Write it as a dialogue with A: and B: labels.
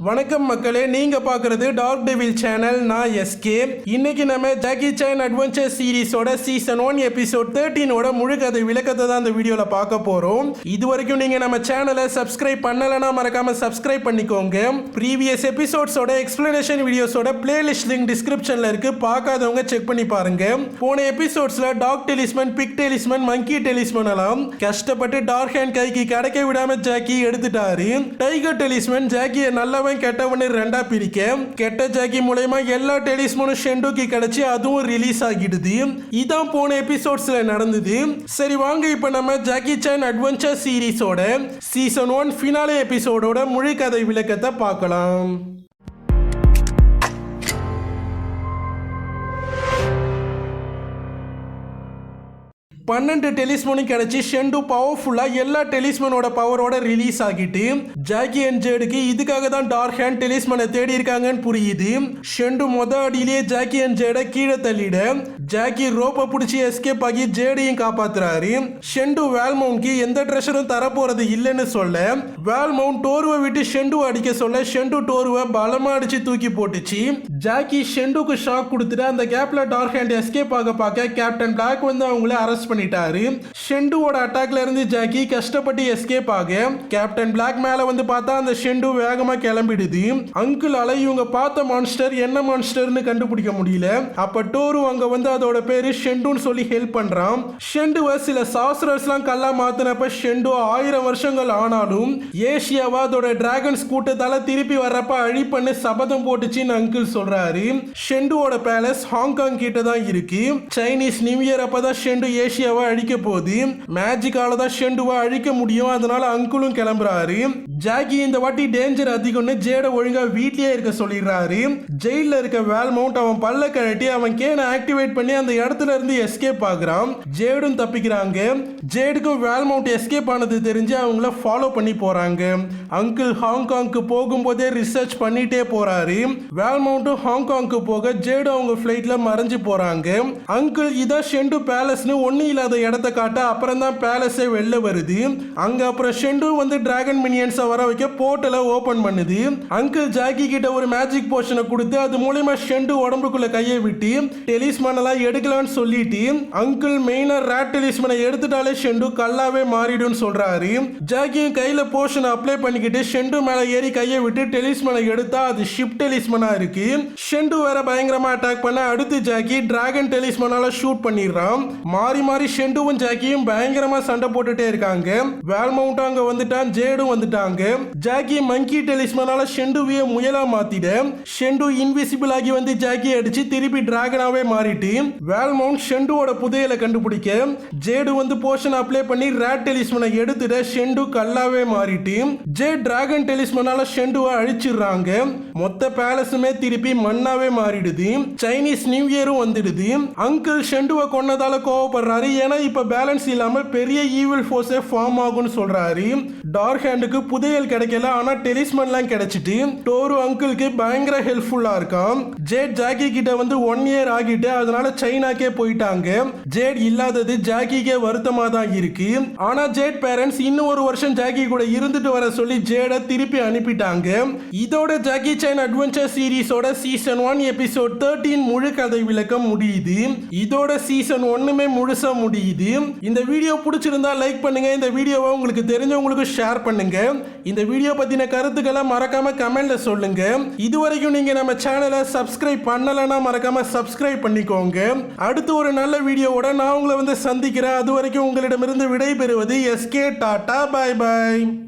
A: வணக்கம் மக்களே, நீங்க பார்க்கிறது டார்க் டெவில் சேனல். நான் எஸ்கே. இன்னைக்கு நம்ம ஜாக்கி சான் அட்வென்ச்சர் சீரிஸோட சீசன் 1 எபிசோட் 13ஓட முழு கதை விளக்கத்தை தான் இந்த வீடியோல பார்க்க போறோம். இது வரைக்கும் நீங்க நம்ம சேனலை சப்ஸ்கிரைப் பண்ணலனா மறக்காம சப்ஸ்கிரைப் பண்ணிக்கோங்க. ப்ரீவியஸ் எபிசோட்ஸோட எக்ஸ்பிளனேஷன் வீடியோஸோட பிளேலிஸ்ட் லிங்க் டிஸ்கிரிப்ஷன்ல இருக்கு, பார்க்காதவங்க செக் பண்ணி பாருங்க. போன எபிசோட்ஸ்ல டாக் டெலிஸ்மன், பிக் டெலிஸ்மன், மங்கி டெலிஸ்மன் எல்லாம் கஷ்டப்பட்டு டார்க் ஹேண்ட் கைக்கு கிடைக்க விடாம ஜாக்கி எடுத்துட்டாரு. டைகர் டெலிஸ்மன் ஜாக்கியை நல்லவன் கெட்டவனு ரெண்டா பிரிக்க, கெட்ட ஜாக்கி மூலமா எல்லா டெலிஸ்மனும் ஷெண்டுக்கு கிடைச்சி அதுவும் ரிலீஸ் ஆகிடுது. இதான் போன எபிசோட்ஸ்ல நடந்தது. சரி வாங்க இப்ப நம்ம ஜாக்கி சான் அட்வென்ச்சர் சீரிஸோட சீசன் 1 ஃபினாலே எபிசோடோட முழு கதை விளக்கத்தை பார்க்கலாம். 12 டெலிஸ்மனும் கிடைச்சி ஷெண்டு பவர்ஃபுல்லா எல்லா டெலிஸ்மனோட பவரோட ரிலீஸ் ஆகிட்டு ஜாக்கி அண்ட் ஜேடுக்கு இதுக்காக தான் டார்க் ஹேண்ட் டெலிஸ்மனை தேடி இருக்காங்கன்னு புரியுது. ஷெண்டு அடியிலேயே ஜாக்கி அண்ட் ஜேட கீழே தள்ளிட ஜாக்கி ரோப்பை பிடிச்சி எஸ்கேப் ஆகி ஜேடையும் காப்பாத்துறாரு. ஷெண்டு வேல்மவுண்ட்க்கு எந்த ட்ரெஷரும் தரப்போறது இல்லைன்னு சொல்ல வேல்மவுண்ட் டோருவை விட்டு ஷெண்டு அடிக்க சொல்ல ஷெண்டு டோருவை பலமா அடிச்சு தூக்கி போட்டுச்சு. ஜாக்கி ஷெண்டுக்கு ஷாக் கொடுத்துட்டு அந்த கேப்ல டார்க் ஹேண்ட் எஸ்கேப் ஆக பார்க்க கேப்டன் பிளாக் வந்து அவங்கள அரெஸ்ட் பண்ணிட்டாரு. ஷெண்டுவோட அட்டாக்ல இருந்து ஜாக்கி கஷ்டப்பட்டு எஸ்கேப் ஆக கேப்டன் பிளாக் மேல வந்து பார்த்தா அந்த ஷெண்டு வேகமா கிளம்பிடுது. அங்கிளால இவங்க பார்த்த மான்ஸ்டர் என்ன மான்ஸ்டர்னு கண்டுபிடிக்க முடியல. அப்ப டோரு அங்க வந்து அதோட பேரு ஷெண்டுன்னு சொல்லி ஹெல்ப் பண்றான். ஷெண்டுவை சில சாஸ்திரர்ஸ்லாம் கல்லா மாத்தினப்ப ஷெண்டு 1000 வருஷங்கள் ஆனாலும் ஏசியாவா அதோட டிராகன்ஸ் கூட்டத்தால திருப்பி வர்றப்ப அழிப்பண்ணு சபதம் போட்டுச்சுன்னு அங்கிள் சொல்றாரு. ஷெண்டுவோட பேலஸ் ஹாங்காங் கிட்ட தான் இருக்கு. சைனீஸ் நியூ இயர் அப்பதான் ஷெண்டு ஏசியாவை அழிக்க போகுது. மேஜிக்கால தான் ஷெண்டுவை அழிக்க முடியும். அதனால அங்கிளும் கிளம்புறாரு. ஜாக்கி இந்த வாட்டி டேஞ்சர் அதிகம்னு ஜேட ஒழுங்கா வீட்லயே இருக்க சொல்லிடுறாரு. ஜெயில இருக்க வேல்மவுண்ட் அவன் பல்ல கழட்டி அவன் கேனை ஆக்டிவேட் பண்ணி அந்த இடத்துல இருந்து எஸ்கேப் ஆகுறான். ஜேடும் தப்பிக்கிறாங்க. ஜேடுக்கும் வேல்மவுண்ட் எஸ்கேப் ஆனது தெரிஞ்சு அவங்கள ஃபாலோ பண்ணி போறாங்க. அங்கிள் ஹாங்காங்க்கு போகும்போதே ரிசர்ச் பண்ணிட்டே போறாரு. வேல்மவுண்டும் ஹாங்காங்க்கு போக ஜேடு அவங்க ஃபிளைட்ல மறைஞ்சு போறாங்க. அங்கிள் இதான் ஷெண்டு பேலஸ்னு ஒன்னும் இல்லாத இடத்த காட்ட அப்புறம் தான் பேலஸே வெளில வருது. அங்க அப்புறம் ஷெண்டு வந்து டிராகன் மினியன்ஸை வர வைக்க போர்ட்டலை ஓபன் பண்ணுது. அங்கிள் ஜாக்கி கிட்ட ஒரு மேஜிக் போஷனை கொடுத்து அது மூலமா ஷெண்டு உடம்புக்குள்ள கையை விட்டு டெலிஸ்மன் எல்லாம் எடுக்கலாம்னு சொல்லிட்டு அங்கிள் மெயினா ரேட் டெலிஸ்மனை எடுத்துட்டாலே ஷெண்டு கல்லாவே மாறிடும் சொல்றாரு. ஜாக்கியும் கையில போஷனை அப்ளை பண்ணிக்கிட்டு ஷெண்டு மேல ஏறி கையை விட்டு டெலிஸ்மனை எடுத்தா அது ஷிப் டெலிஸ்மனா இருக்கு. ஷெண்டு வேற பயங்கரமா அட்டாக் பண்ண அடுத்து ஜாக்கி டிராகன் டெலிஸ்மனால ஷூட் பண்ணிடுறான். மாறி மாறி ஷெண்டுவும் ஜாக்கியும் பயங்கரமா சண்டை போட்டுட்டே இருக்காங்க. வேல்மவுண்ட் அங்க வந்துட்டான், ஜேடும் வந்துட்டாங்க. ஜாக்கி மங்கி டெலிஸ்மனால ஷெண்டுவிய முயலா மாத்திட ஷெண்டு இன்விசிபிள் ஆகி வந்து ஜாக்கி அடிச்சு திருப்பி டிராகனாவே மாறிட்டு வேல்மவுண்ட் ஷெண்டுவோட புதையலை கண்டுபிடிக்க ஜேடு வந்து போஷன் அப்ளை பண்ணி ரேட் டெலிஸ்மனை எடுத்துட ஷெண்டு கல்லாவே மாறிட்டு ஜேட் டிராகன் டெலிஸ்மனால ஷெண்டுவை அழிச்சிடுறாங்க. மொத்த பேலஸுமே திருப்பி மண்ணாவே மாறிடுது. சைனீஸ் நியூ இயரும் வந்துடுது. அங்கிள் ஷெண்டுவை கொன்னதால கோவப்படுறாரு. ஏன்னா இப்ப பேலன்ஸ் இல்லாம பெரிய ஈவில் ஃபோர்ஸே ஃபார்ம் ஆகும்னு சொல்றாரு. டார்க் ஹேண்டுக்கு புதையல் கிடைக்கல, ஆனா டெலிஸ்மன்லாம் கிடைச்சிட்டு டோரு அங்கிளுக்கு பயங்கர ஹெல்ப்ஃபுல்லா இருக்கான். ஜேட் ஜாக்கி கிட்ட வந்து 1 இயர் ஆகிட்டு அதனால சைனாக்கே போயிட்டாங்க. ஜேட் இல்லாதது ஜாக்கிக்கே வருத்தமா தான் இருக்கு. ஆனா ஜேட் பேரண்ட்ஸ் இன்னும் 1 வருஷம் ஜாக்கி கூட இருந்துட்டு வர சொல்லி ஜேட திருப்பி அனுப்பிட்டாங்க. இதோட ஜாக்கி சான் அட்வென்ச்சர் சீரிஸோட சீசன் 1 எபிசோட் 13 முழு கதை விளக்கம் முடியுது. இதோட சீசன் 1மே முழுசா முடியுது. இந்த வீடியோ பிடிச்சிருந்தா லைக் பண்ணுங்க. இந்த வீடியோவை உங்களுக்கு தெரிஞ்சவங்களுக்கு ஷேர் பண்ணுங்க. இந்த வீடியோ பத்தின கருத்துக்களை மறக்காம கமெண்ட்ல சொல்லுங்க. இதுவரைக்கும் நீங்க நம்ம சேனலை சப்ஸ்கிரைப் பண்ணலனா மறக்காம சப்ஸ்கிரைப் பண்ணிக்கோங்க. அடுத்து ஒரு நல்ல வீடியோவோட நான் உங்களை வந்து சந்திக்கிறேன். அது வரைக்கும் உங்களிடமிருந்து விடை பெறுவது எஸ்கே. Tata, by by.